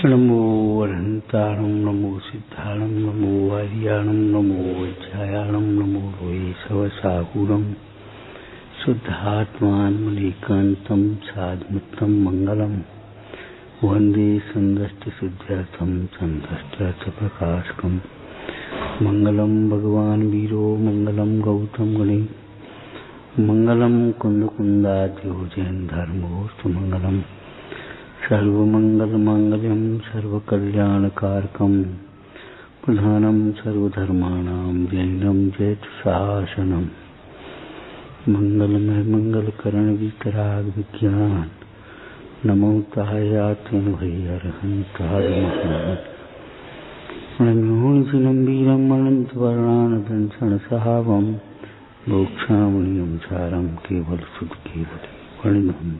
नमो अरहंताणं नमो सिद्धाणं नमो आर्याणं नमो वज्रायाणं नमो वैशवसाहूरं शुद्धात्मान्मनीकान्तं साधमुत्तं मंगलम वंदे संदष्टसिद्ध्यर्थं संदष्टार्थप्रकाशकं मंगलम भगवान् वीरो मंगलम गौतम गणे मंगलम कुंदकुंदाद्यो जैन धर्मोस्तु मंगलम सर्वमंगलमांगल्यं सर्वकल्याणकारकं प्रधानं सर्वधर्माणां जैनं जयतुशासनं मंगलमय मंगलकरण वितराग विज्ञान नमो तायातेन भैरहंताय महानमोजिनं वीरं अनन्तवर्णानदंसनसहावं मोक्षामणियं सारं केवल सुध केवल वर्णिनम्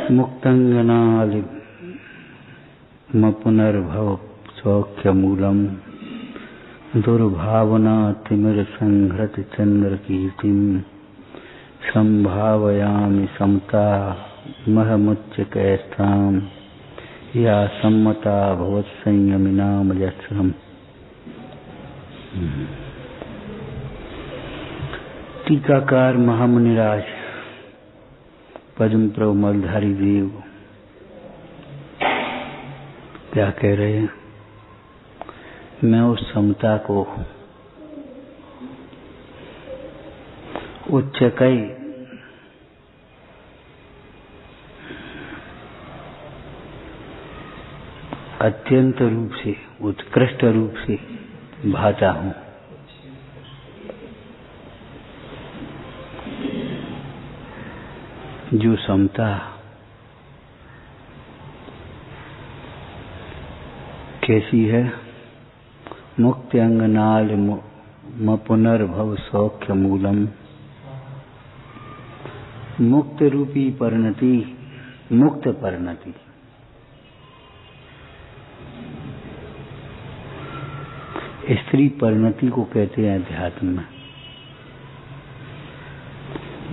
मुक्तंगनालिम पुनर्भव सौख्यमूलम दुर्भावना तिमिर संहृत चंद्र कीर्तिम संभावयामि समता महमुच्च कैस्थाम या सम्मता भवत् संयमिनाम यस्रम। टीकाकार महामुनिराज पद्म प्रभु मलधारी देव क्या कह रहे हैं? मैं उस समता को उच्चकै अत्यंत रूप से उत्कृष्ट रूप से भाता हूं। जो समता कैसी है? मुक्त्यंगनाल पुनर्भव सौख्य मूलम। मुक्त रूपी परिणति, मुक्त परिणति स्त्री परिणति को कहते हैं अध्यात्म में।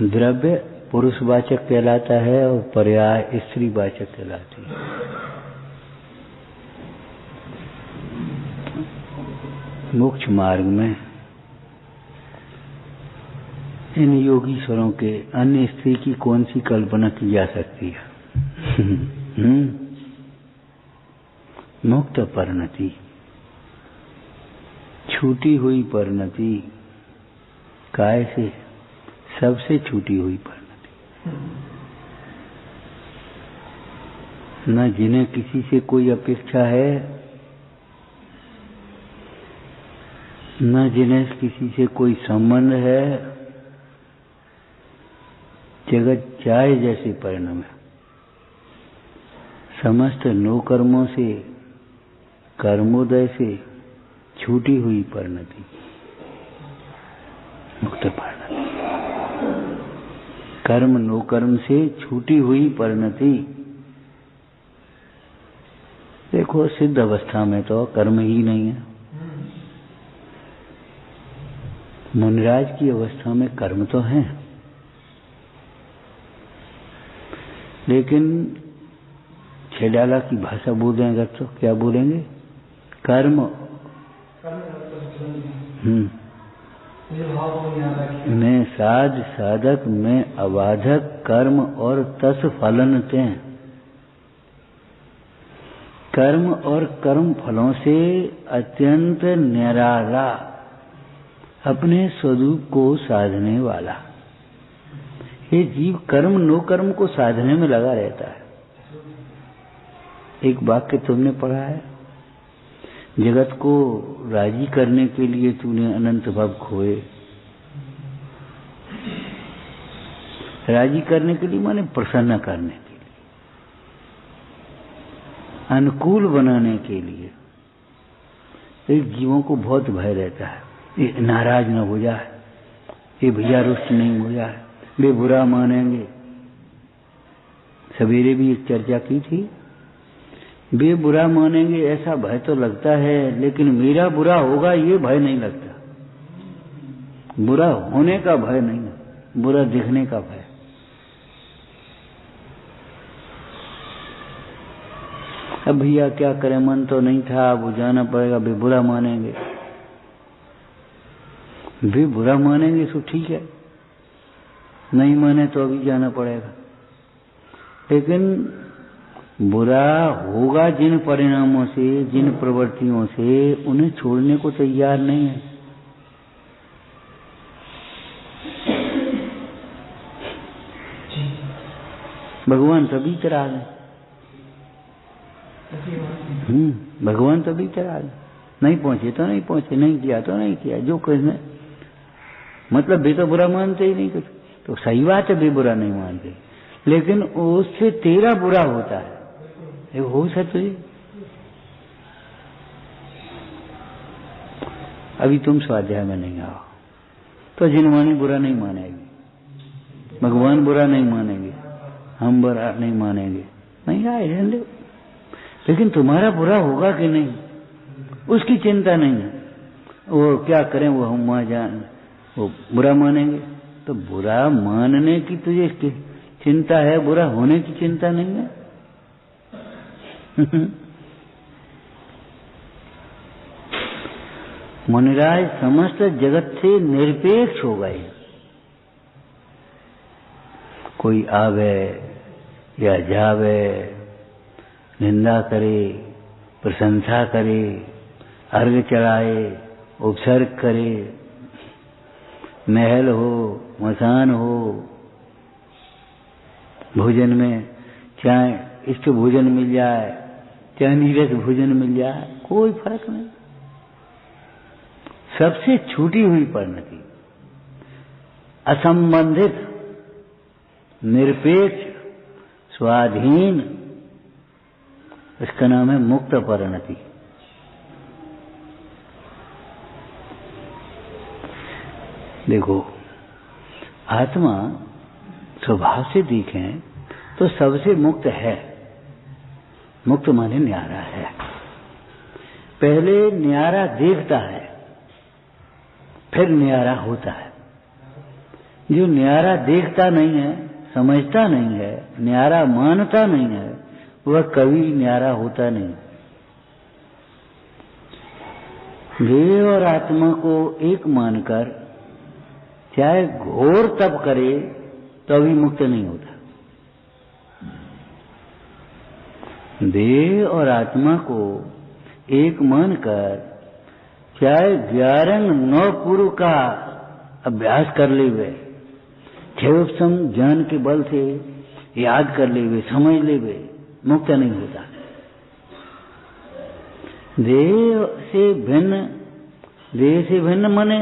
द्रव्य पुरुषवाचक कहलाता है और पर्याय स्त्रीवाचक कहलाती है। मोक्ष मार्ग में इन योगीश्वरों के अन्य स्त्री की कौन सी कल्पना की जा सकती है? मुक्त परिणति, छूटी हुई परिणति, काय से? सबसे छूटी हुई परिणति। न जिन्हें किसी से कोई अपेक्षा है, न जिन्हें किसी से कोई संबंध है, जगत चाहे जैसे परिणम है। समस्त नौकर्मों से, कर्मोदय से छूटी हुई परिणति, मुक्त परिणति। कर्म नौकर्म से छूटी हुई परिणति। देखो सिद्ध अवस्था में तो कर्म ही नहीं है। मुनिराज की अवस्था में कर्म तो है, लेकिन छेडाला की भाषा बोलेंगे तो क्या बोलेंगे? कर्म मैं साध साधक में अबाधक कर्म और तस फलन ते। कर्म और कर्म फलों से अत्यंत निराला, अपने स्वरूप को साधने वाला। ये जीव कर्म नो कर्म को साधने में लगा रहता है। एक वाक्य तुमने पढ़ा है, जगत को राजी करने के लिए तूने अनंत भव खोए। राजी करने के लिए माने प्रसन्न करने के लिए, अनुकूल बनाने के लिए। एक जीवों को बहुत भय रहता है, ये नाराज न हो जाए, ये भैया रुष्ट नहीं हो जाए, वे बुरा मानेंगे। सवेरे भी एक चर्चा की थी, वे बुरा मानेंगे ऐसा भय तो लगता है, लेकिन मेरा बुरा होगा ये भय नहीं लगता। बुरा होने का भय नहीं, बुरा दिखने का भय। अब भैया क्या करें, मन तो नहीं था, अब जाना पड़ेगा, भी बुरा मानेंगे, भी बुरा मानेंगे तो ठीक है, नहीं माने तो अभी जाना पड़ेगा। लेकिन बुरा होगा जिन परिणामों से, जिन प्रवृत्तियों से, उन्हें छोड़ने को तैयार नहीं है। भगवान तभी चरा गए, भगवान तभी चरा गए। नहीं पहुंचे तो नहीं पहुंचे, नहीं किया तो नहीं किया, जो कहने मतलब भी तो बुरा मानते ही नहीं कुछ, तो सही बात है, भी बुरा नहीं मानते, लेकिन उससे तेरा बुरा होता है, ये हो सकता है। अभी तुम स्वाध्याय में नहीं आओ तो जिनवाणी बुरा नहीं मानेगी, भगवान बुरा नहीं मानेंगे, हम बुरा नहीं मानेंगे, नहीं आए रहने, लेकिन तुम्हारा बुरा होगा कि नहीं उसकी चिंता नहीं है। वो क्या करें, वो हम वहां जान, वो बुरा मानेंगे, तो बुरा मानने की तुझे चिंता है, बुरा होने की चिंता नहीं है। मुनिराज समस्त जगत से निरपेक्ष हो गए, कोई आवे या जावे, निंदा करे, प्रशंसा करे, अर्घ चढ़ाए, उपसर्ग करे, महल हो, मसान हो, भोजन में चाहे इष्ट भोजन मिल जाए, चाहे नीरस भोजन मिल जाए, कोई फर्क नहीं। सबसे छूटी हुई परिणति, असंबंधित, निरपेक्ष, स्वाधीन, इसका नाम है मुक्त परिणति। देखो, आत्मा स्वभाव से देखें तो सबसे मुक्त है। मुक्त माने न्यारा है। पहले न्यारा देखता है, फिर न्यारा होता है। जो न्यारा देखता नहीं है, समझता नहीं है, न्यारा मानता नहीं है, वह कभी न्यारा होता नहीं। देह और आत्मा को एक मानकर चाहे घोर तप करे तो अभी मुक्त नहीं होता। देह और आत्मा को एक मानकर चाहे 11-9 पूर्व का अभ्यास कर ले वे, क्षयोपम ज्ञान के बल से याद कर ले वे, समझ ले वे, मुक्त नहीं होता। देह से भिन्न माने,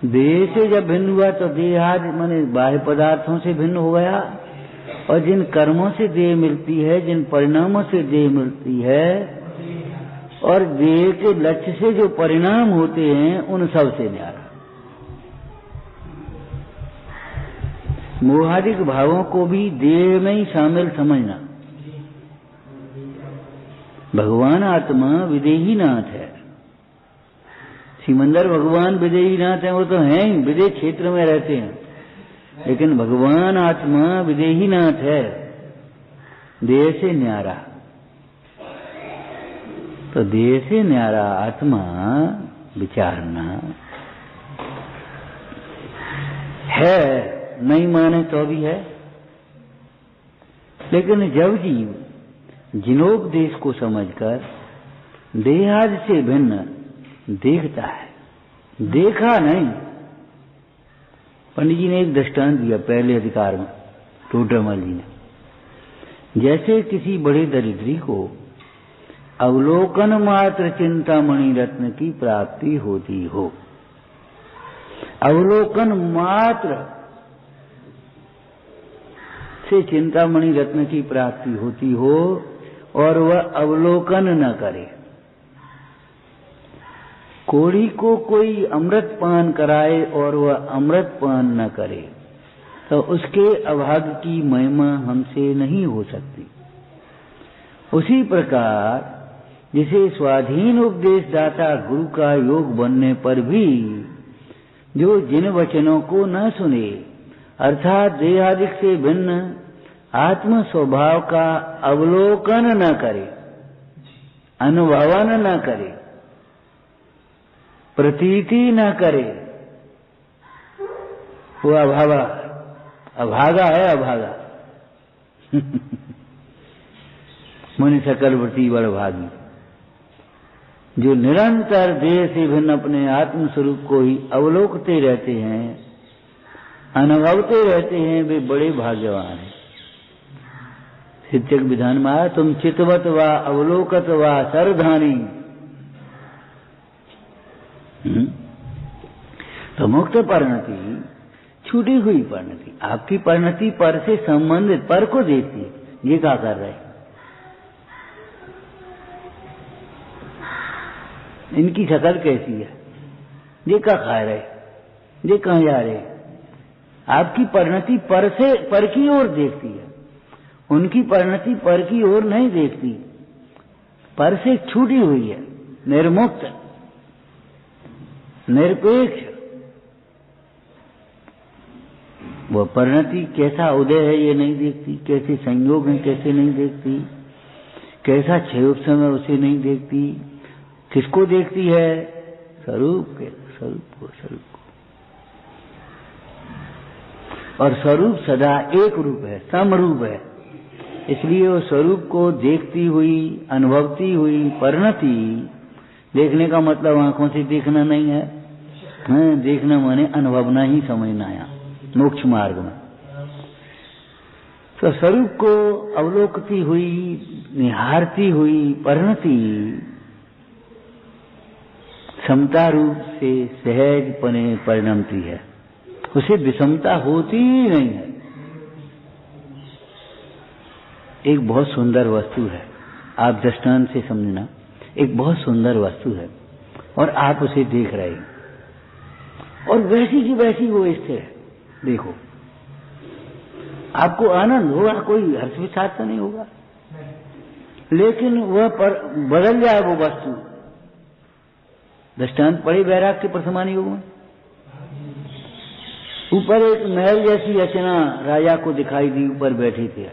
देह से जब भिन्न हुआ तो देहाद माने बाह्य पदार्थों से भिन्न हो गया, और जिन कर्मों से देह मिलती है, जिन परिणामों से देह मिलती है, और देह के लक्ष्य से जो परिणाम होते हैं, उन सब से न्यारा। मोहादिक भावों को भी देह में ही शामिल समझना। भगवान आत्मा विदेही नाथ है, सिमंदर भगवान विदेही नाथ है, वो तो हैं ही, विदेह क्षेत्र में रहते हैं, लेकिन भगवान आत्मा विदेही नाथ है, देह से न्यारा। तो देह से न्यारा आत्मा विचारना है, नहीं माने तो भी है। लेकिन जब जीव जिनोपदेश को समझकर देहादि से भिन्न देखता है, देखा नहीं। पंडित जी ने एक दृष्टांत दिया पहले अधिकार में, टोडरमल जी ने। जैसे किसी बड़े दरिद्री को अवलोकन मात्र चिंतामणि रत्न की प्राप्ति होती हो, अवलोकन मात्र से चिंतामणि रत्न की प्राप्ति होती हो, और वह अवलोकन न करे। कोढ़ी को कोई अमृत पान कराए और वह अमृत पान न करे, तो उसके अभाग्य की महिमा हमसे नहीं हो सकती। उसी प्रकार जिसे स्वाधीन उपदेश दाता गुरु का योग बनने पर भी जो जिन वचनों को न सुने, अर्थात देहादिक से भिन्न आत्म स्वभाव का अवलोकन न करे, अनुभवन न करे, प्रतीति न करे, वो अभागा है, अभागा। मुनि सकल वृत्ति बड़ भागी। जो निरंतर देह से भिन्न अपने आत्म स्वरूप को ही अवलोकते रहते हैं, अनुभवते रहते हैं, वे बड़े भाग्यवान हैं। शिक्षक विधान में आया, तुम चितवत व अवलोकत व सरधानी। तो मुक्त परिणति, छूटी हुई परिणति, आपकी परिणति पर से संबंधित, पर को देखती है। ये क्या कर रहे हैं, इनकी शक्ल कैसी है, ये क्या खा रहे, ये कहाँ जा रहे। आपकी परिणति पर से, पर की ओर देखती है, उनकी परिणति पर की ओर नहीं देखती, पर से छूटी हुई है, निर्मुक्त, निरपेक्ष। वो परिणति कैसा उदय है ये नहीं देखती, कैसे संयोग है कैसे नहीं देखती, कैसा क्षयोग समय उसे नहीं देखती। किसको देखती है, स्वरूप के, स्वरूप को, स्वरूप को। और स्वरूप सदा एक रूप है, समरूप है, इसलिए वो स्वरूप को देखती हुई, अनुभवती हुई परिणति। देखने का मतलब आंखों से देखना नहीं है, देखना माने अनुभवना ही समझना है मोक्ष मार्ग में। तो स्वरूप को अवलोकती हुई, निहारती हुई परिणति समता रूप से सहजपने परिणमती है, उसे विषमता होती ही नहीं है। एक बहुत सुंदर वस्तु है, आप दृष्टांत से समझना, एक बहुत सुंदर वस्तु है और आप उसे देख रहे हैं और वैसी की वैसी वो स्थिर है। देखो, आपको आनंद होगा, कोई हर्ष विषाद तो नहीं होगा, लेकिन वह पर बदल जाए वो वस्तु। दृष्टांत पड़े वैराग के प्रसमान योग में। ऊपर एक महल जैसी रचना राजा को दिखाई दी, ऊपर बैठे थे।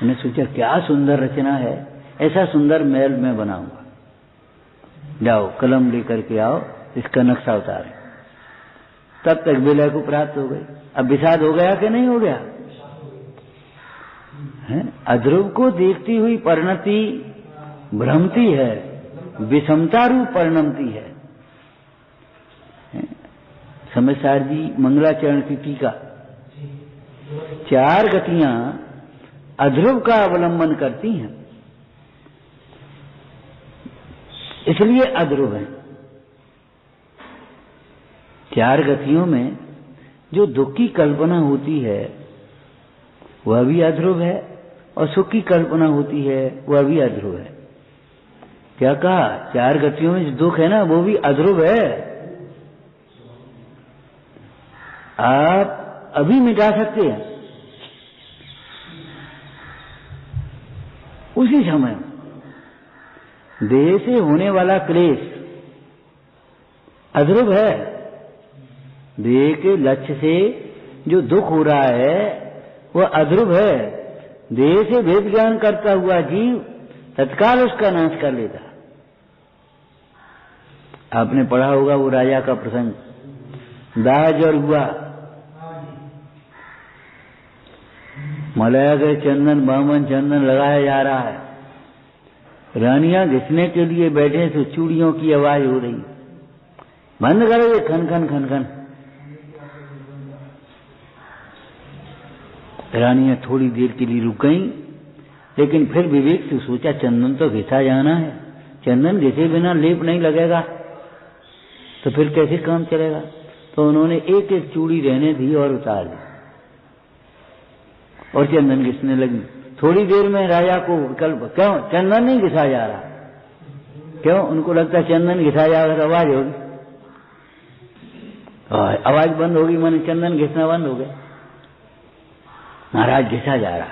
उन्हें सोचा क्या सुंदर रचना है, ऐसा सुंदर महल मैं बनाऊंगा। जाओ कलम लेकर के आओ, इसका नक्शा उतारे। तब तक विलय को प्राप्त हो गई। अब विषाद हो गया कि नहीं हो गया है? अध्रुव को देखती हुई परिणति भ्रमती है, विषमता रूप परिणमती है। समझदार जी मंगलाचरण की टीका, चार गतियां अध्रुव का अवलंबन करती हैं, इसलिए अध्रुव है। चार गतियों में जो दुख की कल्पना होती है वह भी अध्रुव है, और सुख की कल्पना होती है वह भी अध्रुव है। क्या कहा? चार गतियों में जो दुख है ना वो भी अध्रुव है। आप अभी मिटा सकते हैं, उसी समय देह से होने वाला क्लेश अध्रुव है। देह के लक्ष्य से जो दुख हो रहा है वह अध्रुव है। देह से भेद ज्ञान करता हुआ जीव तत्काल उसका नाश कर लेता। आपने पढ़ा होगा वो राजा का प्रसंग, दाह ज्वर हुआ, मलया के चंदन बामन चंदन लगाया जा रहा है, रानियां घिसने के लिए बैठे तो चूड़ियों की आवाज हो रही, बंद करो ये खन खन खन खन। रानियां थोड़ी देर के लिए रुक गईं, लेकिन फिर विवेक से सोचा चंदन तो घिसा जाना है, चंदन घिसे बिना लेप नहीं लगेगा तो फिर कैसे काम चलेगा। तो उन्होंने एक एक चूड़ी रहने दी और उतार दी और चंदन घिसने लगी। थोड़ी देर में राजा को विकल्प, क्यों चंदन नहीं घिसा जा रहा, क्यों? उनको लगता चंदन घिसा जाएगा तो आवाज होगी, आवाज बंद होगी माने चंदन घिसना बंद हो गया। महाराज घिसा जा रहा,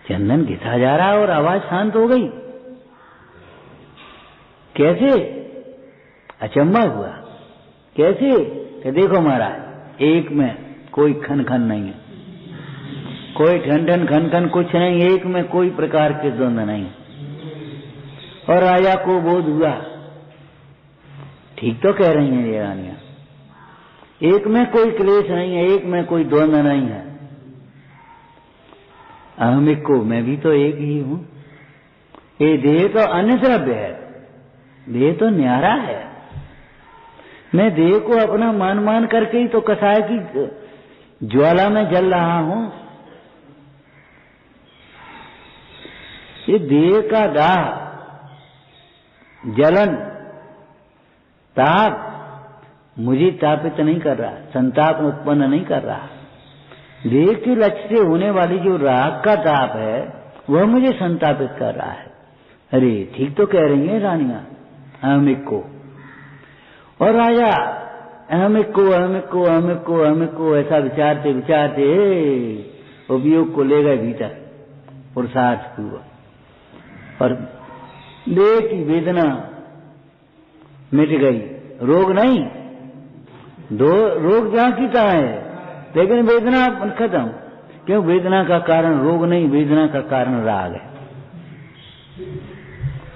चंदन घिसा जा रहा और आवाज शांत हो गई। कैसे? अचंबा हुआ, कैसे? कि देखो महाराज, एक में कोई खन खन नहीं है, कोई ठन खन खन कुछ नहीं, एक में कोई प्रकार के द्वंद नहीं। और राजा को बोध हुआ, ठीक तो कह रही हैं ये रानियां, एक में कोई क्लेश नहीं है, एक में कोई द्वंद नहीं है। अहमिक को मैं भी तो एक ही हूं। ये देह तो अन्य द्रव्य है, देह तो न्यारा है। मैं देह को अपना मान मान करके ही तो कसाय की ज्वाला में जल रहा हूं। ये देह का दाह, जलन, ताप मुझे तापित नहीं कर रहा, संताप उत्पन्न नहीं कर रहा। देह के लक्ष्य से होने वाली जो राग का ताप है वह मुझे संतापित कर रहा है। अरे ठीक तो कह रही हैं रानियां अहमिक को। और राजा अहमिक को अहमिक को अहमिक को अहमिक को ऐसा विचारते विचारते उपयोग को ले गए भीतर पुरुषार्थ पूर्वक, और देह की वेदना मिट गई। रोग नहीं, दो रोग जहां की तहाँ है, लेकिन वेदना खत्म। क्यों? वेदना का कारण रोग नहीं, वेदना का कारण राग है।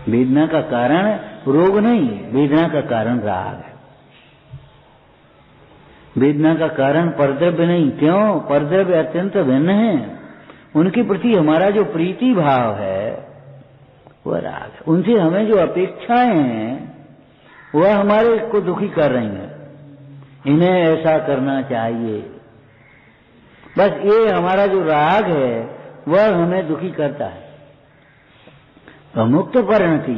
वेदना का कारण रोग नहीं, वेदना का कारण राग है। वेदना का कारण परद्रव्य नहीं। क्यों? परद्रव्य अत्यंत भिन्न है, उनके प्रति हमारा जो प्रीति भाव है वह राग है। उनसे हमें जो अपेक्षाएं हैं वह हमारे को दुखी कर रही हैं। इन्हें ऐसा करना चाहिए, बस ये हमारा जो राग है वह हमें दुखी करता है। तो मुक्त परिणति,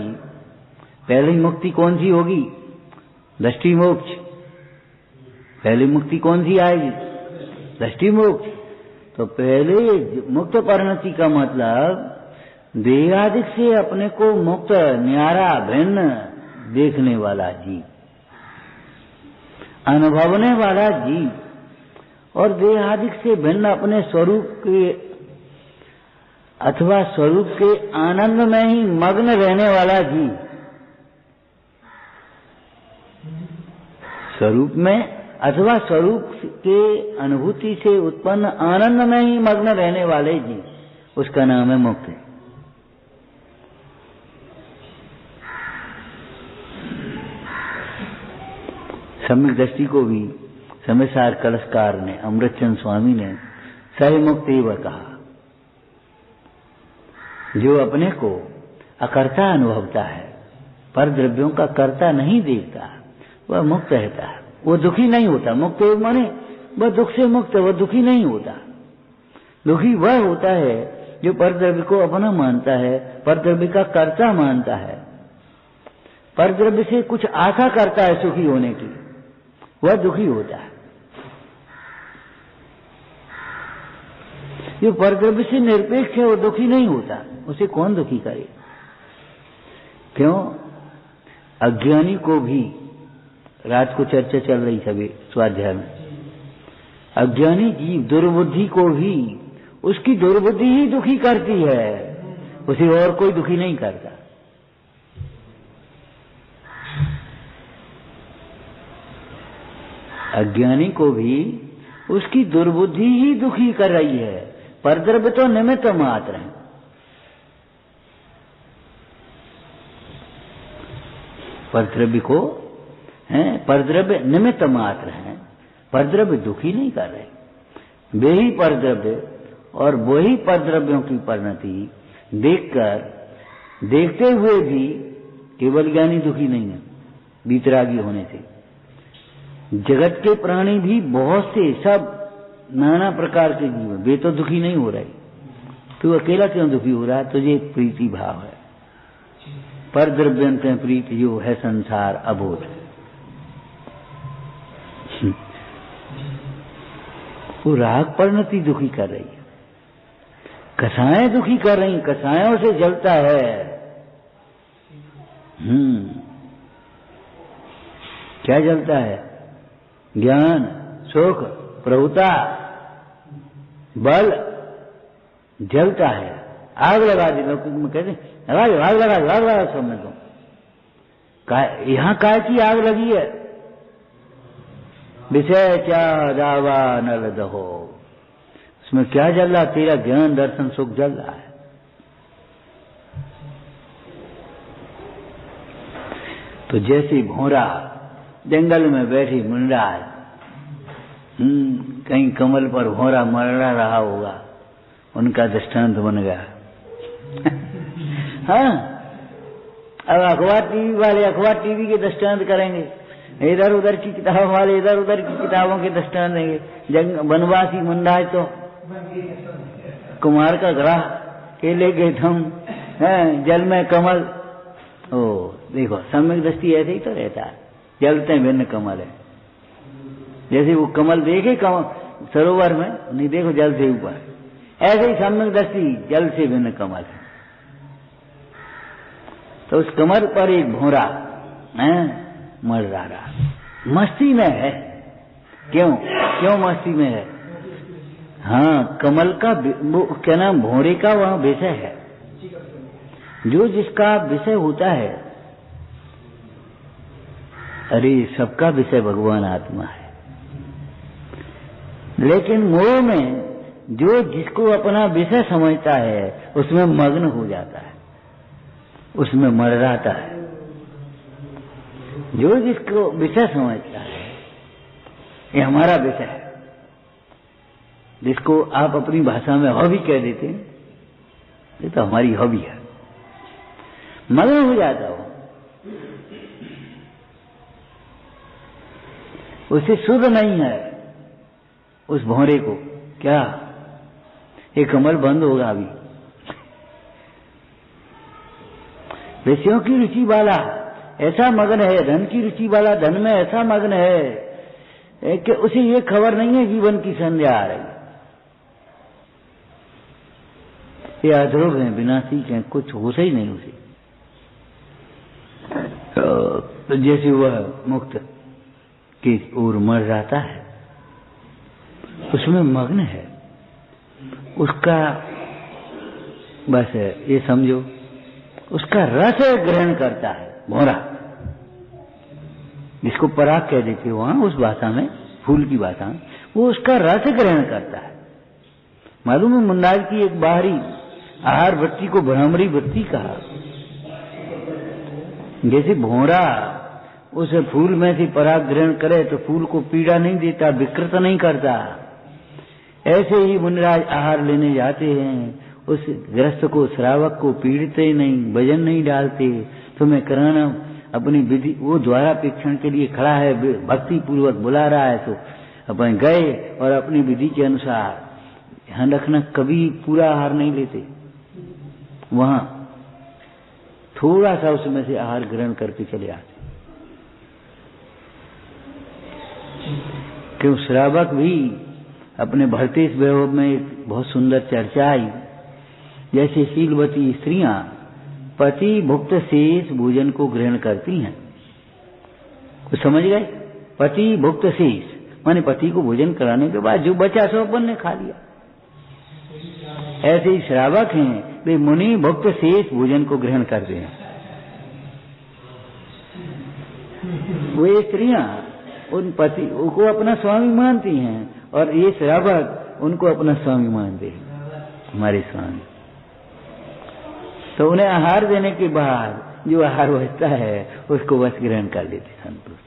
पहली मुक्ति कौन सी होगी? दृष्टि मोक्ष। पहली मुक्ति कौन सी आएगी? दृष्टि मोक्ष। तो पहले मुक्त परिणति का मतलब देहादिक से अपने को मुक्त, न्यारा, भिन्न देखने वाला जीव, अनुभवने वाला जीव, और देहादिक से भिन्न अपने स्वरूप के अथवा स्वरूप के आनंद में ही मग्न रहने वाला जीव। स्वरूप में अथवा स्वरूप के अनुभूति से उत्पन्न आनंद में ही मग्न रहने वाले जीव, उसका नाम है मुक्त। सम्यक दृष्टि को भी समयसार कलशकार ने, अमृतचंद स्वामी ने सही मुक्त एवं कहा। जो अपने को अकर्ता अनुभवता है, पर द्रव्यों का कर्ता नहीं देखता, वह मुक्त रहता है, वो दुखी नहीं होता। मुक्त माने वह दुख से मुक्त, वह दुखी नहीं होता। दुखी वह होता है जो पर द्रव्य को अपना मानता है, पर द्रव्य का कर्ता मानता है, पर द्रव्य से कुछ आशा करता है सुखी होने की, वह दुखी होता है। जो परद्रव्य से निरपेक्ष है वो दुखी नहीं होता, उसे कौन दुखी करे? क्यों? अज्ञानी को भी, रात को चर्चा चल रही सभी स्वाध्याय में, अज्ञानी जीव दुर्बुद्धि को भी उसकी दुर्बुद्धि ही दुखी करती है, उसे और कोई दुखी नहीं करता। अज्ञानी को भी उसकी दुर्बुद्धि ही दुखी कर रही है। परद्रव्य तो निमित्त मात्र है। परद्रव्य को परद्रव्य निमित्त मात्र है, परद्रव्य दुखी नहीं कर रहे। वे ही परद्रव्य और वही परद्रव्यों की परिणति देखकर, देखते हुए भी केवल ज्ञानी दुखी नहीं है वीतरागी होने से। जगत के प्राणी भी बहुत से, सब नाना प्रकार के जीव, वे तो दुखी नहीं हो रहे। तू अकेला क्यों दुखी हो रहा है? तुझे प्रीति भाव है। पर द्रव्यंत प्रीति जो है संसार अबोध। वो राग परिणति दुखी कर रही है, कसाएं दुखी कर रही, कसायों से जलता है। क्या जलता है? ज्ञान, सुख, प्रभुता, बल जलता है। आग लगा दी, लोग कहते आग लगा सब में। तो यहाँ काय की आग लगी है? विषय क्या दावा नल दहो, उसमें क्या जल रहा? तेरा ज्ञान दर्शन सुख जल रहा है। तो जैसे भौरा जंगल में बैठी मुंडराज, कहीं कमल पर भौरा मरड़ा रहा होगा, उनका दृष्टांत बन गया। हाँ, अब अखबार टीवी वाले अखबार टीवी के दृष्टांत करेंगे, इधर उधर की किताबों वाले इधर उधर की किताबों के दृष्टांत देंगे। वनवासी मुंडाज तो कुमार का ग्राह, केले के थम, जल में कमल। ओ देखो, सम्यक दृष्टि ऐसे ही तो रहता है, जलते भिन्न कमल है। जैसे वो कमल देखे सरोवर में, नहीं देखो जल से ऊपर, ऐसे ही सम्यक दृष्टि जल से भिन्न कमल है। तो उस कमल पर एक भौरा मर रहा, मस्ती में है। क्यों क्यों मस्ती में है? हाँ, कमल का क्या नाम, भौरे का वहां विषय है। जो जिसका विषय होता है, अरे सबका विषय भगवान आत्मा है, लेकिन मोह में जो जिसको अपना विषय समझता है उसमें मग्न हो जाता है, उसमें मर जाता है। जो जिसको विषय समझता है, ये हमारा विषय है, जिसको आप अपनी भाषा में हॉबी कह देते हैं, ये तो हमारी हॉबी है, मग्न हो जाता हो। उसे शुद्ध नहीं है उस भौरे को। क्या ये कमल बंद होगा अभी? विषयों की रुचि वाला ऐसा मग्न है, धन की रुचि वाला धन में ऐसा मग्न है कि उसे ये खबर नहीं है जीवन की संध्या आ रही। ये अध्रुव है, विनाशिक है, कुछ होश ही नहीं उसे। तो जैसे वह मुक्त की ओर मर जाता है, उसमें मग्न है, उसका बस ये समझो उसका रस ग्रहण करता है भौरा, जिसको पराग कह देते हो वहां उस भाषा में, फूल की भाषा में, वो उसका रस ग्रहण करता है। मालूम है, मुंडाज की एक बाहरी आहार वृत्ति को भ्रामरी वृत्ति कहा। जैसे भौरा उस फूल में से पराग ग्रहण करे तो फूल को पीड़ा नहीं देता, विकृत नहीं करता, ऐसे ही मुनिराज आहार लेने जाते हैं, उस ग्रस्त को, श्रावक को पीड़ते नहीं, वजन नहीं डालते। तो मैं कराना अपनी विधि, वो द्वारापेक्षण के लिए खड़ा है, भक्ति पूर्वक बुला रहा है, तो अपन गए और अपनी विधि के अनुसार, ध्यान रखना कभी पूरा आहार नहीं लेते, वहां थोड़ा सा उसमें से आहार ग्रहण करके चले आते। क्यों? श्रावक भी अपने भरते इस वैभव में एक बहुत सुंदर चर्चा आई, जैसे शीलवती स्त्रियां पति भुक्त शेष भोजन को ग्रहण करती हैं। कुछ समझ गए? पति भुक्त शेष माने पति को भोजन कराने के बाद जो बचा सो अपन ने खा लिया। ऐसे ही श्रावक हैं, वे मुनि भुक्त शेष भोजन को ग्रहण करते हैं। वे स्त्रियां उन पति को अपना स्वामी मानती हैं, और ये श्रावक उनको अपना स्वामी मानते हैं, हमारे स्वामी। तो उन्हें आहार देने के बाद जो आहार बचता है उसको बस ग्रहण कर लेते संतोष।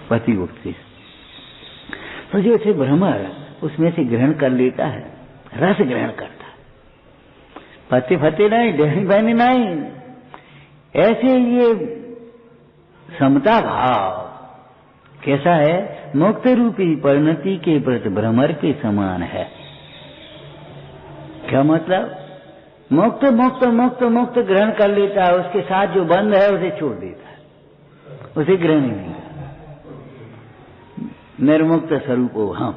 पति उठते तो जो थे भ्रमर उसमें से ग्रहण कर लेता है, रस ग्रहण करता है, पति फते नहीं, बहनी बहनी नहीं। ऐसे ये समता भाव कैसा है? मुक्त रूपी परिणति के प्रति भ्रमर के समान है। क्या मतलब? मुक्त मुक्त मुक्त मुक्त ग्रहण कर लेता है, उसके साथ जो बंद है उसे छोड़ देता है, उसे ग्रहण नहीं करता। निर्मुक्त स्वरूप हो हम,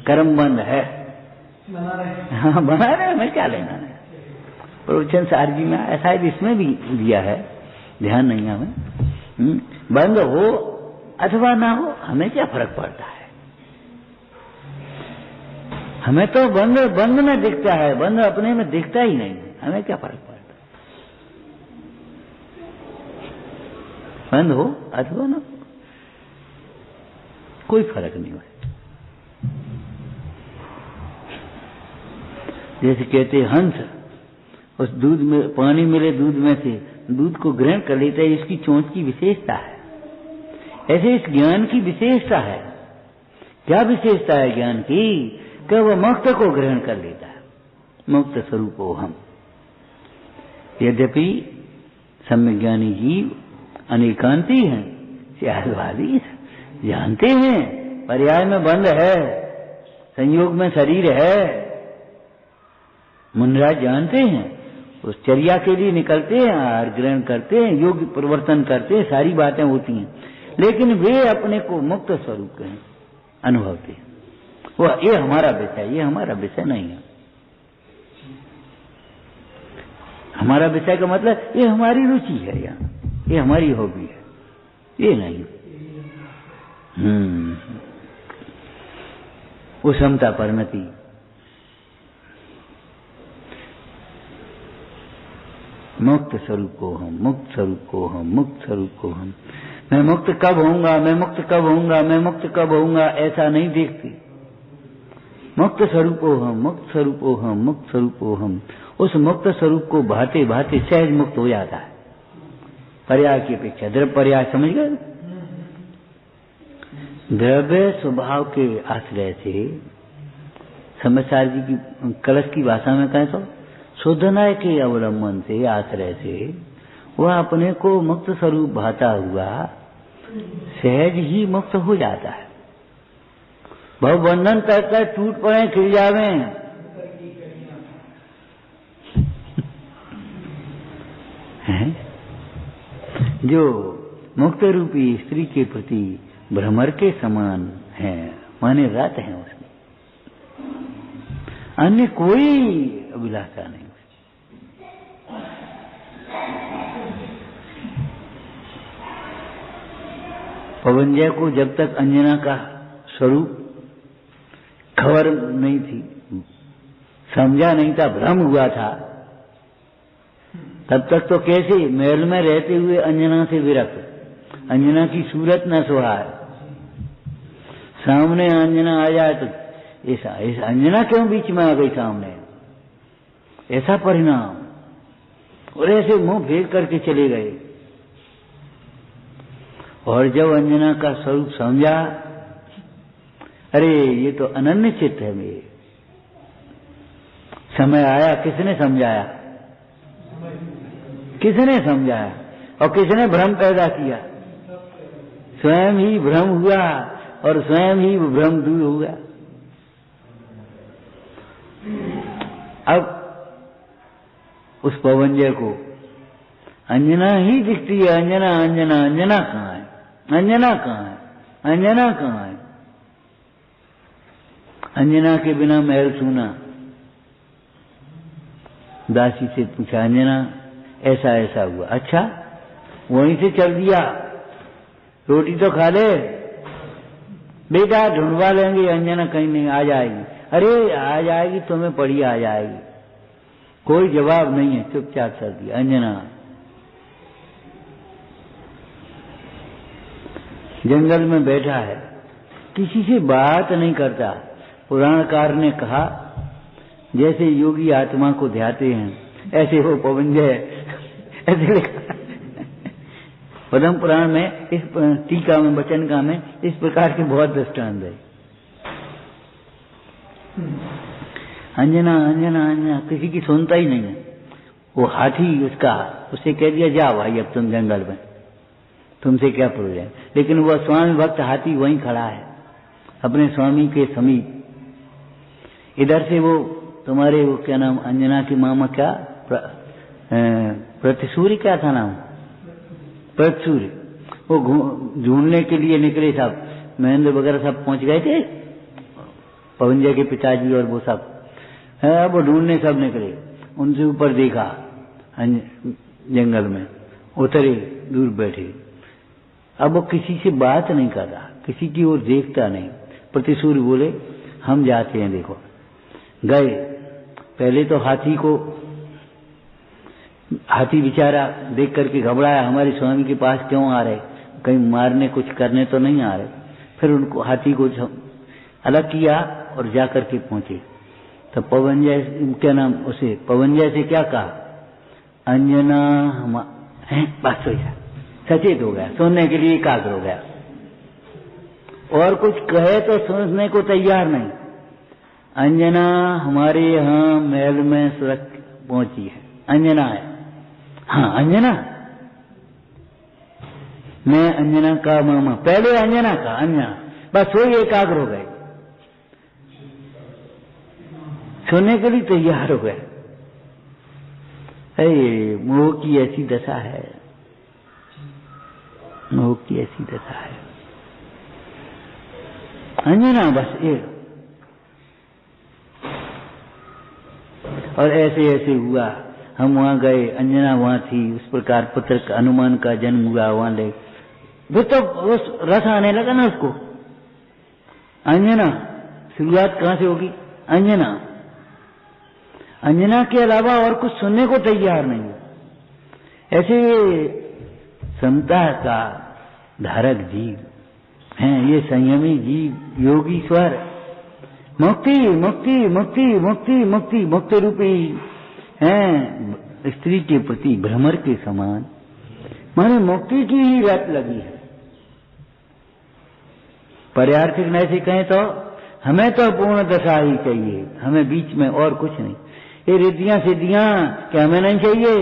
कर्म बंद है, हाँ बना रहे, हमें क्या लेना है। प्रवचन सार जी में ऐसा इसमें भी दिया है, ध्यान नहीं है हमें। बंद हो अथवा ना हो हमें क्या फर्क पड़ता है? हमें तो बंद में दिखता है, बंद अपने में दिखता ही नहीं, हमें क्या फर्क पड़ता है? बंद हो अथवा ना हो, कोई फर्क नहीं हुआ। जैसे कहते हंस उस दूध में, पानी मिले दूध में से दूध को ग्रहण कर लेता है, इसकी चोंच की विशेषता है। ऐसे इस ज्ञान की विशेषता है। क्या विशेषता है ज्ञान की? कि वह मुक्त को ग्रहण कर लेता है, मुक्त स्वरूपो हम। यद्यपि सम्यज्ञानी जीव अनेकांती हैं, स्यादवादी जानते हैं पर्याय में बंद है, संयोग में शरीर है। मुनिराज जानते हैं, उस चर्या के लिए निकलते हैं, आहार ग्रहण करते हैं, योग परिवर्तन करते हैं, सारी बातें होती हैं, लेकिन वे अपने को मुक्त स्वरूप के अनुभवते हैं। वह ये हमारा विषय, ये हमारा विषय नहीं है। हमारा विषय का मतलब ये हमारी रुचि है, यहाँ ये हमारी हॉबी है, ये नहीं। वो समता परिणति। मुक्त स्वरूप को हम, मुक्त स्वरूप को हम, मुक्त स्वरूप को हम। मैं मुक्त कब होऊंगा, मैं मुक्त कब होऊंगा, मैं मुक्त कब होऊंगा, ऐसा नहीं देखती। मुक्त स्वरूप को हम, मुक्त स्वरूप को हम, मुक्त स्वरूप को हम। उस मुक्त स्वरूप को भाते भाते सहज मुक्त हो जाता है। पर्याय की अपेक्षा द्रव्य पर्याय समझ गए? द्रव्य स्वभाव के आश्रय से, समझदार जी की कलश की भाषा में कहें तो शोधनाय के अवलंबन से, आश्रय से वह अपने को मुक्त स्वरूप भाता हुआ सहज ही मुक्त हो जाता है। भवबंधन कर टूट पड़े, खिल जावे। जो मुक्त रूपी स्त्री के प्रति भ्रमर के समान है, माने रत है उसमें, अन्य कोई अभिलाषा नहीं। पवनजय को जब तक अंजना का स्वरूप खबर नहीं थी, समझा नहीं था, भ्रम हुआ था, तब तक तो कैसे महल में रहते हुए अंजना से विरक्त, अंजना की सूरत न सुहाए, सामने अंजना आ जाए तो ऐसा अंजना क्यों बीच में आ गई सामने, ऐसा परिणाम, और ऐसे मुंह फेर करके चले गए। और जब अंजना का स्वरूप समझा, अरे ये तो अनन्य चित्त है मेरे, समय आया, किसने समझाया, किसने समझाया, और किसने भ्रम पैदा किया? स्वयं ही भ्रम हुआ और स्वयं ही भ्रम दूर हो गया। अब उस पवनजय को अंजना ही दिखती है, अंजना अंजना अंजना कहाँ है, अंजना कहाँ है, अंजना कहाँ है? अंजना के बिना महल सूना। दासी से पूछा, अंजना ऐसा ऐसा हुआ, अच्छा वहीं से चल दिया, रोटी तो खा ले बेटा, ढूंढवा लेंगे, अंजना कहीं नहीं, आ जाएगी। अरे आ जाएगी, तुम्हें पड़ी आ जाएगी, कोई जवाब नहीं है, चुपचाप चल दिया। अंजना जंगल में बैठा है, किसी से बात नहीं करता। पुराणकार ने कहा जैसे योगी आत्मा को ध्याते हैं, ऐसे वो पवनजय ऐसे लिखा पद्म पुराण में, इस टीका में, वचनका में इस प्रकार के बहुत दृष्टांत है। अंजना अंजना अंजना, किसी की सुनता ही नहीं है। वो हाथी उसका, उसे कह दिया जा भाई अब तुम जंगल में, तुमसे क्या प्रयोजन। लेकिन वह स्वामी भक्त हाथी वहीं खड़ा है अपने स्वामी के समीप। इधर से वो तुम्हारे वो क्या नाम, अंजना की मामा क्या, प्रतिसूर्य क्या था नाम, प्रतिसूर्य, वो ढूंढने के लिए निकले सब, महेंद्र वगैरह सब पहुंच गए थे, पवनजय के पिताजी और वो सब है, वो ढूंढने सब निकले। उनसे ऊपर देखा जंगल में, उतरे, दूर बैठे। अब वो किसी से बात नहीं कर रहा, किसी की ओर देखता नहीं। प्रतिसूर्य बोले हम जाते हैं, देखो गए। पहले तो हाथी बेचारा देख करके घबराया, हमारे स्वामी के पास क्यों आ रहे, कहीं मारने कुछ करने तो नहीं आ रहे। फिर उनको हाथी को अलग किया और जाकर के पहुंचे। तो पवनजय, क्या नाम उसे, पवनजय से क्या कहा, अंजना बस हो गया, सचेत हो गया, सुनने के लिए एकाग्र हो गया, और कुछ कहे तो सुनने को तैयार नहीं। अंजना हमारे यहाँ महल में सुरक्षित पहुंची है, अंजना है, हाँ अंजना, मैं अंजना का मामा, पहले अंजना का, अंजना, बस वही एकाग्र हो गए, सुनने के लिए तैयार हो गए। मोह की ऐसी दशा है, मोह की ऐसी दशा है। अंजना बस एक, और ऐसे ऐसे हुआ, हम वहां गए, अंजना वहां थी, उस प्रकार पुत्र का, हनुमान का जन्म हुआ वहां ले, वो तो उस रस आने लगा ना उसको। अंजना शुरुआत कहां से होगी, अंजना, अंजना के अलावा और कुछ सुनने को तैयार नहीं। ऐसे समता का धारक जीव हैं ये संयमी जीव, योगीश्वर, मुक्ति मुक्ति मुक्ति मुक्ति मुक्ति मुक्ति रूपी हैं, स्त्री के प्रति भ्रमर के समान, माने मुक्ति की ही रट लगी है। पर्यार्थिक नैसे कहें तो हमें तो पूर्ण दशा ही चाहिए, हमें बीच में और कुछ नहीं। ये रिद्धियां सिद्धियां क्या हमें नहीं चाहिए,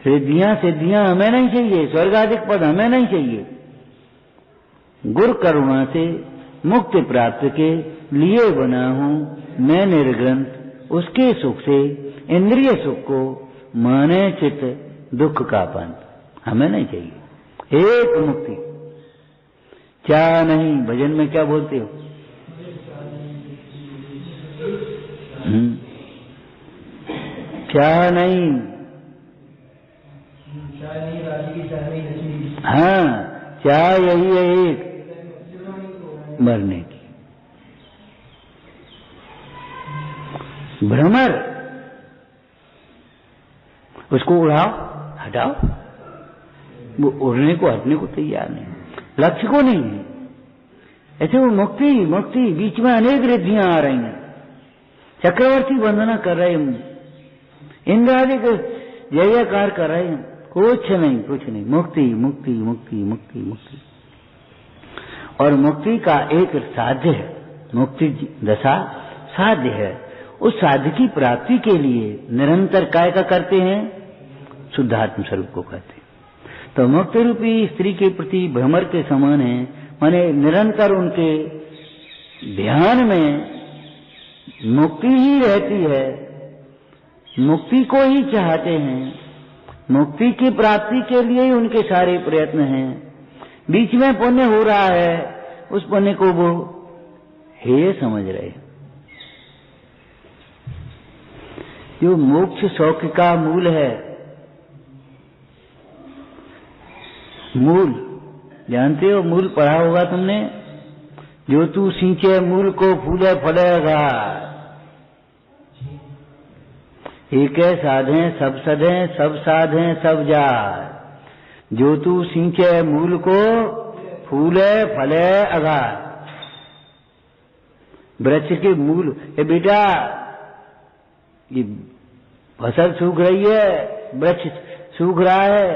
रिद्धियां सिद्धियां हमें नहीं चाहिए, स्वर्गाधिक पद हमें नहीं चाहिए। गुरु करुणा से मुक्ति प्राप्त के लिए बना हूं मैं निर्ग्रंथ, उसके सुख से इंद्रिय सुख को माने चित दुख का पंथ हमें नहीं चाहिए। एक मुक्ति, क्या नहीं, भजन में क्या बोलते हो, क्या नहीं, हाँ चाह यही है एक, मरने की। भ्रमर, उसको उड़ाओ हटाओ, वो उड़ने को हटने को तैयार नहीं, लक्ष्य को नहीं है। ऐसे वो मुक्ति मुक्ति, बीच में अनेक रिद्धियां आ रही हैं, चक्रवर्ती वंदना कर रहे हैं, इंद्र आदि को जय जयकार कर रहे हैं, कुछ नहीं कुछ नहीं, मुक्ति मुक्ति मुक्ति मुक्ति मुक्ति। और मुक्ति का एक साध्य है, मुक्ति दशा साध्य है, उस साध्य की प्राप्ति के लिए निरंतर काय का करते हैं, शुद्धात्म स्वरूप को करते हैं। तो मुक्ति रूपी स्त्री के प्रति भ्रमर के समान है, माने निरंतर उनके ध्यान में मुक्ति ही रहती है, मुक्ति को ही चाहते हैं, मुक्ति की प्राप्ति के लिए ही उनके सारे प्रयत्न हैं। बीच में पुण्य हो रहा है, उस पुण्य को वो हेय समझ रहे। जो मोक्ष सौख्य का मूल है, मूल जानते हो, मूल पढ़ा होगा तुमने, जो तू सींचे मूल को फूले फलेगा, एक साधे सब सधे सब साधे सब जाए, जो तू सींचे मूल को फूले फले अगार। वृक्ष के मूल, ए बेटा ये फसल सूख रही है, वृक्ष सूख रहा है,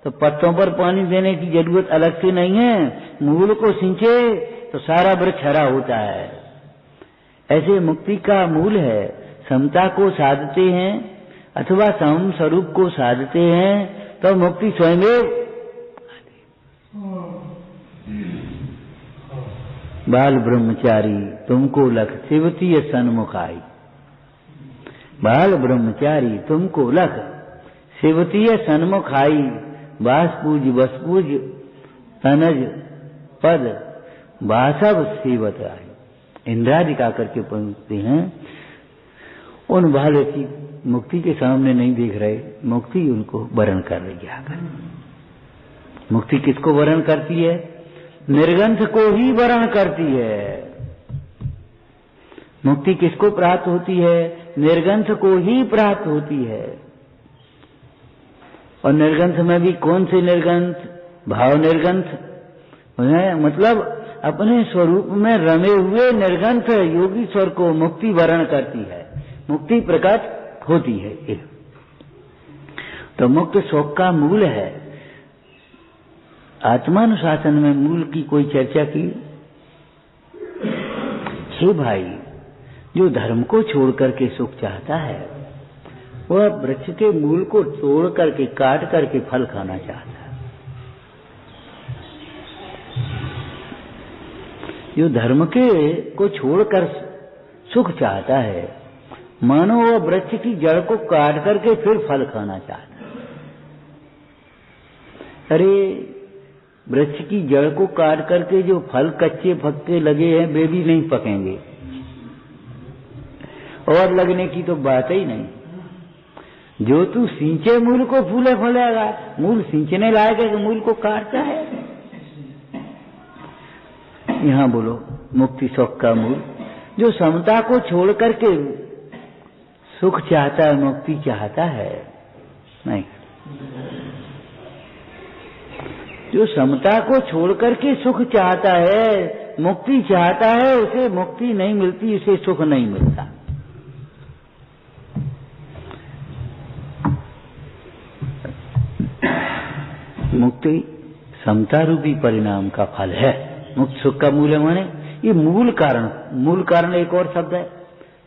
तो पत्तों पर पानी देने की जरूरत अलग से नहीं है, मूल को सींचे तो सारा वृक्ष हरा होता है। ऐसे मुक्ति का मूल है, समता को साधते हैं अथवा सम स्वरूप को साधते हैं तो मुक्ति स्वयं। बाल ब्रह्मचारी तुमको लख सेवतीय सन्मुख आई, बाल ब्रह्मचारी तुमको लख सेवतीय सन्मुख आई, बास पूज बस पूज तनज पद बासव सेवत आई। इंद्रादि का करके पहुंचते हैं, उन बालों की मुक्ति के सामने नहीं देख रहे, मुक्ति उनको वरण कर रही है आकर। मुक्ति किसको वरण करती है, निर्गंथ को ही वरण करती है। मुक्ति किसको प्राप्त होती है, निर्गंथ को ही प्राप्त होती है। और निर्गंथ में भी कौन से निर्गंथ, भाव निर्गंथ है, मतलब अपने स्वरूप में रमे हुए निर्गंथ योगी स्वर को मुक्ति वर्ण करती है, मुक्ति प्रकट होती है। तो मुक्त शोक का मूल है। आत्मानुशासन में मूल की कोई चर्चा की? हे भाई, जो धर्म को छोड़ करके सुख चाहता है वह वृक्ष के मूल को तोड़ करके काट करके फल खाना चाहता है। जो धर्म के को छोड़कर सुख चाहता है, मानो वह वृक्ष की जड़ को काट करके फिर फल खाना चाहता है। अरे वृक्ष की जड़ को काट करके जो फल कच्चे पक्के लगे हैं वे भी नहीं पकेंगे, और लगने की तो बात ही नहीं। जो तू सींचे मूल को फूले फलेगा। मूल सींचने लायक है कि मूल को काटता है? यहां बोलो मुक्ति शोक का मूल, जो समता को छोड़ करके सुख चाहता है, मुक्ति चाहता है नहीं। जो समता को छोड़ करके सुख चाहता है, मुक्ति चाहता है, उसे मुक्ति नहीं मिलती, उसे सुख नहीं मिलता। मुक्ति समता रूपी परिणाम का फल है। मुक्त सुख का मूल है, माने ये मूल कारण। मूल कारण एक और शब्द है,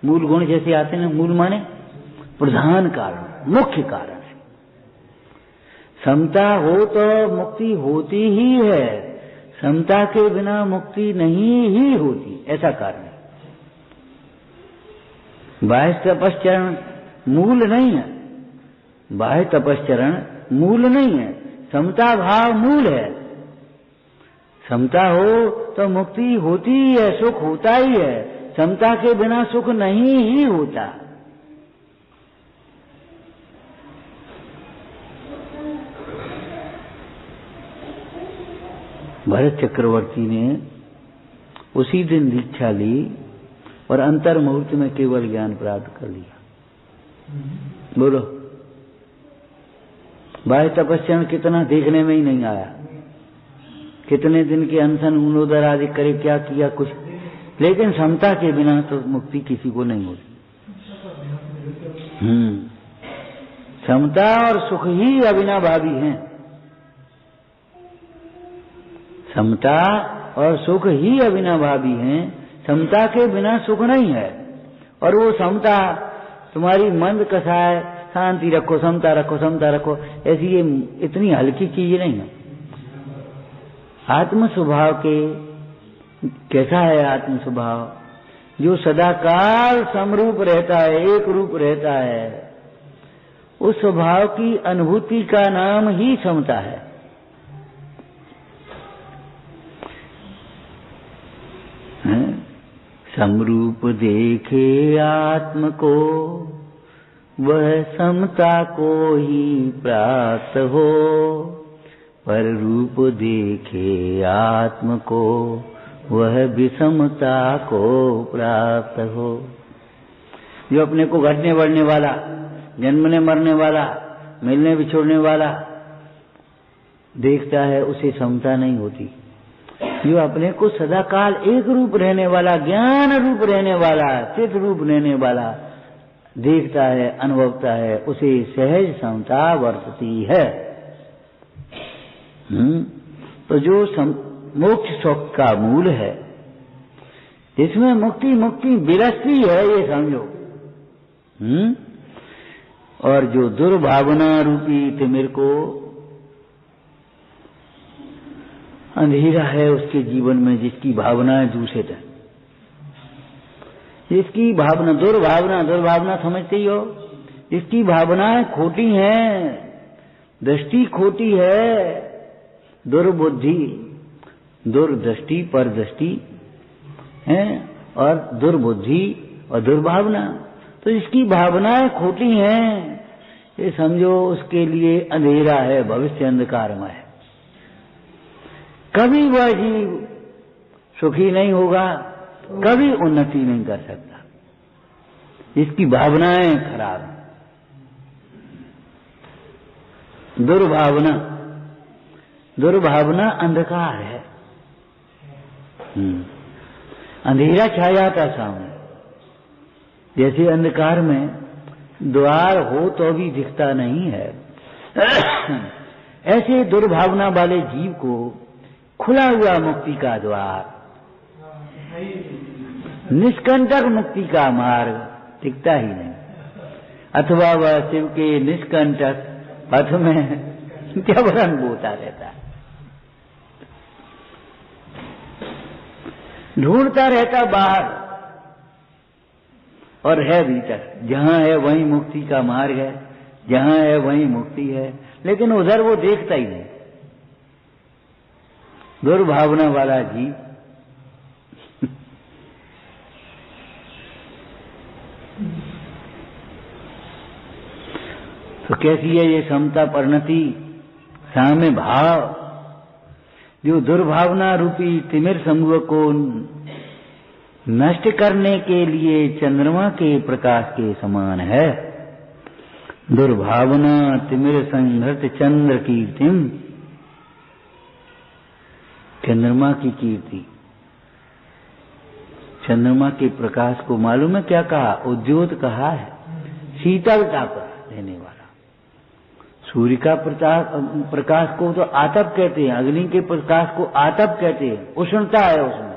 मूल गुण जैसे आते हैं। मूल माने प्रधान कारण, मुख्य कारण है। समता हो तो मुक्ति होती ही है, समता के बिना मुक्ति नहीं ही होती, ऐसा कारण है। बाह्य तपश्चरण मूल नहीं है, बाह्य तपश्चरण मूल नहीं है, समता भाव मूल है। समता हो तो मुक्ति होती ही है, सुख होता ही है। समता के बिना सुख नहीं ही होता। भरत चक्रवर्ती ने उसी दिन दीक्षा ली और अंतर मुहूर्त में केवल ज्ञान प्राप्त कर लिया। बोलो, बाह्य तपस्या में कितना देखने में ही नहीं आया, कितने दिन के अनशन उनोदर आदि करे, क्या किया कुछ, लेकिन समता के बिना तो मुक्ति किसी को नहीं होती। समता और सुख ही अविनाभावी हैं। समता और सुख ही अविनाभावी हैं, समता के बिना सुख नहीं है। और वो समता तुम्हारी मंद कसाय, शांति रखो, समता रखो, समता रखो, ऐसी ये इतनी हल्की चीज नहीं है। आत्म स्वभाव के कैसा है? आत्म स्वभाव जो सदाकाल समरूप रहता है, एक रूप रहता है, उस स्वभाव की अनुभूति का नाम ही समता है। समरूप देखे आत्म को, वह समता को ही प्राप्त हो। पर रूप देखे आत्म को, वह विषमता को प्राप्त हो। जो अपने को घटने बढ़ने वाला, जन्मने मरने वाला, मिलने बिछोड़ने वाला देखता है, उसे समता नहीं होती। जो अपने को सदाकाल एक रूप रहने वाला, ज्ञान रूप रहने वाला, चित रूप रहने वाला देखता है, अनुभवता है, उसे सहज समता वर्तती है। तो जो मोक्ष सुख का मूल है, इसमें मुक्ति मुक्ति विरस्ती है, ये समझो। और जो दुर्भावना रूपी तिमिर को अंधेरा है उसके जीवन में, जिसकी भावनाएं दूषित है, जिसकी भावना दुर्भावना समझते ही हो, जिसकी भावनाएं खोटी हैं, दृष्टि खोटी है, दुर्बुद्धि, दुर्दृष्टि, परदृष्टि है, और दुर्बुद्धि और दुर्भावना, तो इसकी भावनाएं खोटी हैं, ये समझो उसके लिए अंधेरा है, भविष्य अंधकारमय है। कभी वह जीव सुखी नहीं होगा, कभी उन्नति नहीं कर सकता, इसकी भावनाएं खराब हैं। दुर्भावना दुर्भावना अंधकार है। अंधेरा छा जाता सामने, जैसे अंधकार में द्वार हो तो भी दिखता नहीं है, ऐसे दुर्भावना वाले जीव को खुला हुआ मुक्ति का द्वार, निष्कंटक मुक्ति का मार्ग दिखता ही नहीं, अथवा वह शिव के निष्कंटक पथ में जबरन बोता रहता है, ढूंढता रहता बाहर, और है भीतर। जहां है वहीं मुक्ति का मार्ग है, जहां है वहीं मुक्ति है, लेकिन उधर वो देखता ही नहीं। दुर्भावना वाला जीव तो कैसी है ये समता परिणति, साम्य भाव, जो दुर्भावना रूपी तिमिर समूह को नष्ट करने के लिए चंद्रमा के प्रकाश के समान है। दुर्भावना तिमिर संहृत चंद्र कीर्तिम, चंद्रमा की कीर्ति, चंद्रमा के प्रकाश को मालूम है क्या कहा? उद्योत कहा है, शीतलता पर देने वाला। सूर्य का प्रकाश को तो आतप कहते हैं, अग्नि के प्रकाश को आतप कहते हैं, उष्णता है उसमें।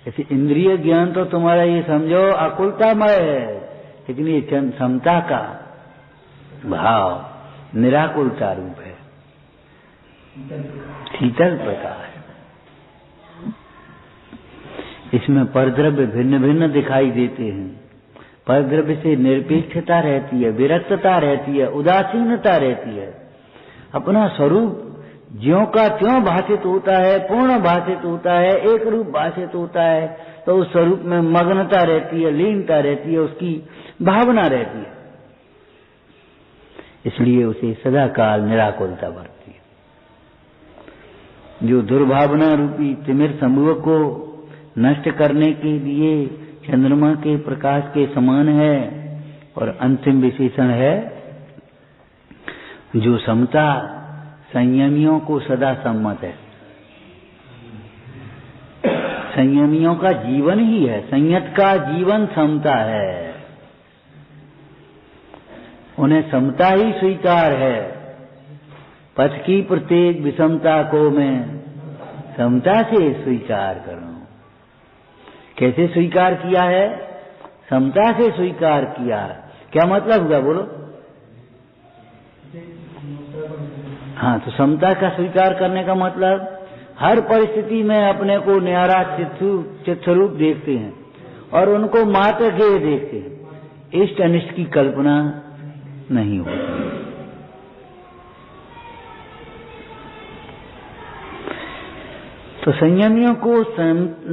ऐसे इंद्रिय ज्ञान तो तुम्हारा ये समझो अकुलतामय है, लेकिन ये समता का भाव निराकुलता रूप है, शीतल प्रकाश। इसमें परद्रव्य भिन्न भिन्न दिखाई देते हैं। परद्रव्य से निरपेक्षता रहती है, विरक्तता रहती है, उदासीनता रहती है। अपना स्वरूप ज्यों का त्यों भाषित होता है, पूर्ण भाषित होता है, एक रूप भाषित होता है, तो उस स्वरूप में मग्नता रहती है, लीनता रहती है, उसकी भावना रहती है, इसलिए उसे सदा काल निराकुलता बढ़ती है। जो दुर्भावना रूपी तिमिर समूह को नष्ट करने के लिए चंद्रमा के प्रकाश के समान है, और अंतिम विशेषण है जो समता संयमियों को सदा सम्मत है। संयमियों का जीवन ही है, संयत का जीवन समता है, उन्हें समता ही स्वीकार है। पथ की प्रत्येक विषमता को मैं समता से स्वीकार करूं। कैसे स्वीकार किया है? समता से स्वीकार किया। क्या मतलब हुआ बोलो? हाँ, तो समता का स्वीकार करने का मतलब हर परिस्थिति में अपने को न्यारा चित्स्वरूप देखते हैं और उनको मात्र के देखते हैं, इष्ट अनिष्ट की कल्पना नहीं होती। तो संयमियों को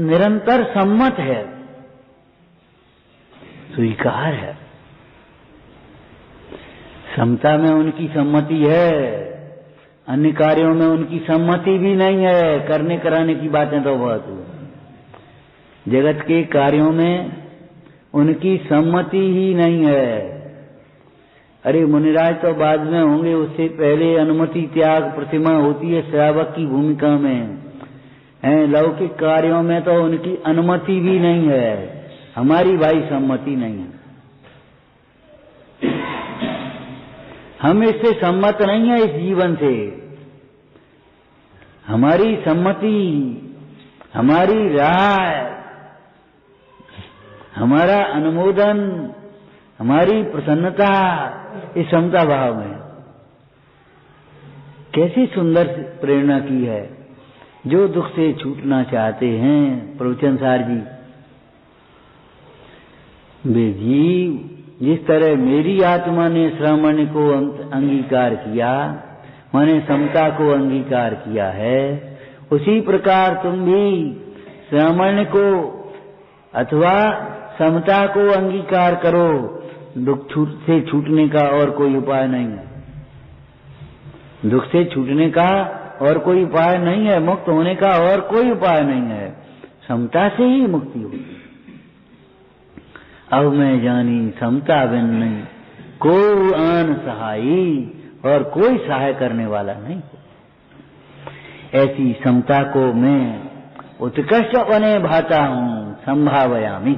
निरंतर सम्मत है, स्वीकार है। समता में उनकी सम्मति है, अन्य कार्यों में उनकी सम्मति भी नहीं है। करने कराने की बातें तो बहुत हुई, जगत के कार्यों में उनकी सम्मति ही नहीं है। अरे मुनिराज तो बाद में होंगे, उससे पहले अनुमति त्याग प्रतिमा होती है श्रावक की भूमिका में है। लौकिक कार्यों में तो उनकी अनुमति भी नहीं है, हमारी भाई सम्मति नहीं है। हम इससे सम्मत नहीं है, इस जीवन से। हमारी सम्मति, हमारी राय, हमारा अनुमोदन, हमारी प्रसन्नता इस समता भाव में। कैसी सुंदर प्रेरणा की है। जो दुख से छूटना चाहते हैं प्रवचन सार जी, वे जीव जिस तरह मेरी आत्मा ने श्रावण को अंगीकार किया, मैंने समता को अंगीकार किया है, उसी प्रकार तुम भी श्रावण को अथवा समता को अंगीकार करो। दुख से छूटने का और कोई उपाय नहीं है, दुख से छूटने का और कोई उपाय नहीं है, मुक्त होने का और कोई उपाय नहीं है। समता से ही मुक्ति होगी। अब मैं जानी समता बिन नहीं को आन सहाई, और कोई सहाय करने वाला नहीं। ऐसी समता को मैं उत्कृष्ट बने भाता हूं, संभावयामि।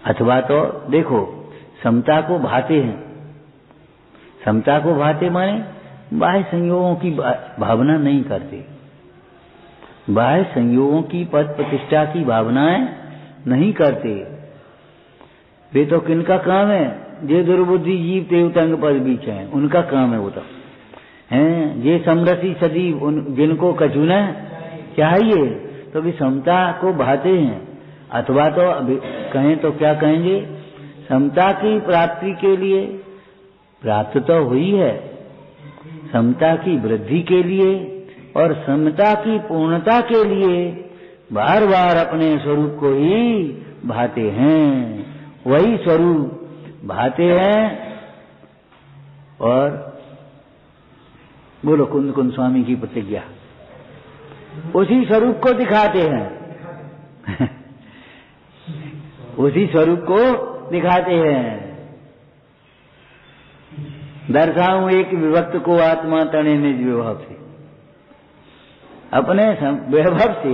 अथवा तो देखो, समता को भाते हैं। समता को भाते माने बाह्य संयोगों की भावना नहीं करते, बाह्य संयोगों की पद प्रतिष्ठा की भावनाएं नहीं करते। वे तो किनका काम है? जे दुर्बुद्धि जीव ते उतंग पद बीच हैं, उनका काम है वो तो हैं। ये समरसी सजीव जिनको कछु न चाहिए, तो भी समता को भाते हैं। अथवा तो अभी कहें तो क्या कहेंगे? समता की प्राप्ति के लिए प्राप्त तो हुई है, समता की वृद्धि के लिए और समता की पूर्णता के लिए बार बार अपने स्वरूप को ही भाते हैं, वही स्वरूप भाते हैं। और बोलो कुंद कुंद स्वामी की प्रतिज्ञा, उसी स्वरूप को दिखाते हैं उसी स्वरूप को दिखाते हैं। दर्शाऊं एक विभक्त को आत्मा तने निज विभव से, अपने वैभव से,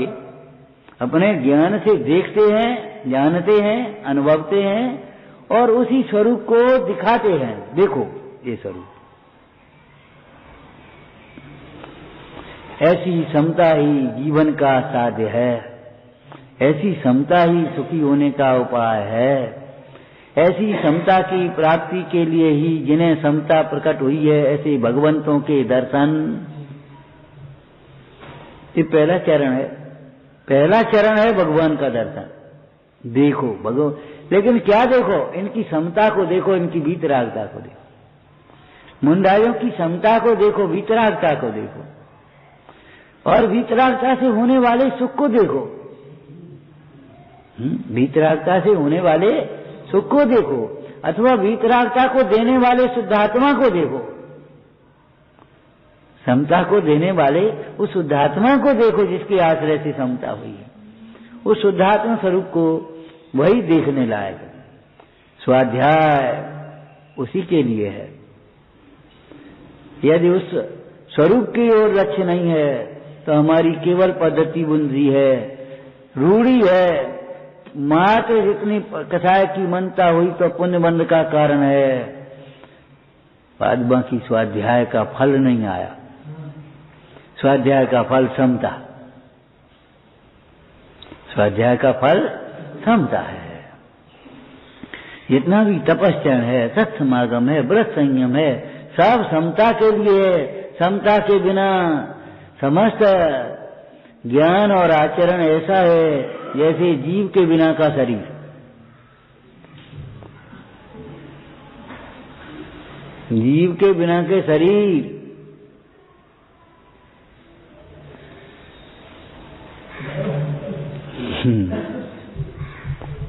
अपने ज्ञान से देखते हैं, जानते हैं, अनुभवते हैं और उसी स्वरूप को दिखाते हैं। देखो ये स्वरूप, ऐसी समता ही जीवन का साध्य है, ऐसी समता ही सुखी होने का उपाय है। ऐसी समता की प्राप्ति के लिए ही जिन्हें समता प्रकट हुई है, ऐसे भगवंतों के दर्शन, ये पहला चरण है। पहला चरण है भगवान का दर्शन। देखो भगवान, लेकिन क्या देखो? इनकी समता को देखो, इनकी वीतरागता को देखो। मुंडाइयों की समता को देखो, वीतरागता को देखो, और वीतरागता से होने वाले सुख को देखो। वीतरागता से होने वाले सुख को देखो, अथवा वीतरागता को देने वाले शुद्धात्मा को देखो। समता को देने वाले उस शुद्धात्मा को देखो जिसके आश्रय से समता हुई है। उस शुद्धात्मा स्वरूप को वही देखने लायक है। स्वाध्याय उसी के लिए है। यदि उस स्वरूप की ओर लक्ष्य नहीं है तो हमारी केवल पद्धति बुंदी है, रूढ़ी है। मात्र जितनी कथाएं की मनता हुई तो पुण्य बंध का कारण है, बाद बाकी स्वाध्याय का फल नहीं आया। स्वाध्याय का फल समता, स्वाध्याय का फल समता है। जितना भी तपस्चरण है, सत्समागम है, व्रत संयम है, सब समता के लिए है। समता के बिना समस्त ज्ञान और आचरण ऐसा है जैसे जीव के बिना का शरीर। जीव के बिना के शरीर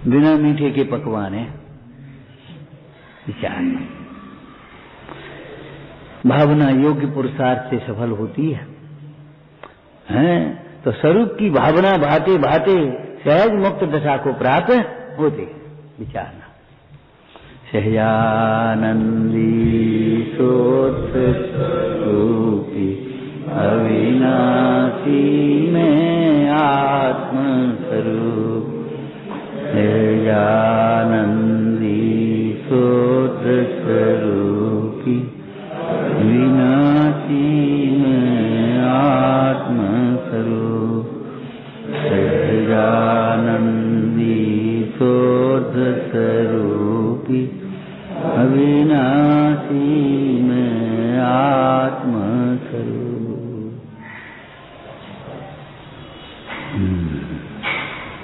बिना मीठे के पकवान है। विचार भावना योग्य पुरुषार्थ से सफल होती है, हैं? तो स्वरूप की भावना भाते भाते सहज मुक्त दशा को प्राप्त होते। विचारना सहजानंदी सोत रूपी अविनाशी में आत्म स्वरूप, सहजानंदी सोत स्वरूपी अविनाशी में आत्म स्वरूप, सहजानंदी सोत स्वरूपी अविनाशी में आत्म स्वरूप।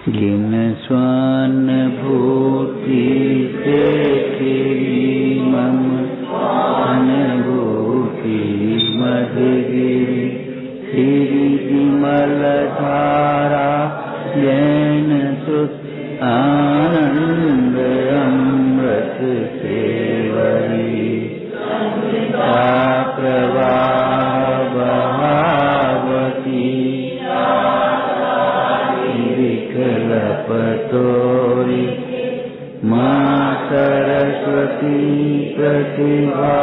जिन स्वर्ण भूति से खिली मम अनुभूति मधुगिरी श्री विमल धारा जैन सुत आनंद अमृत सेवरी प्रवाह बहावती विकल्पतोरी माँ सरस्वती प्रतिभा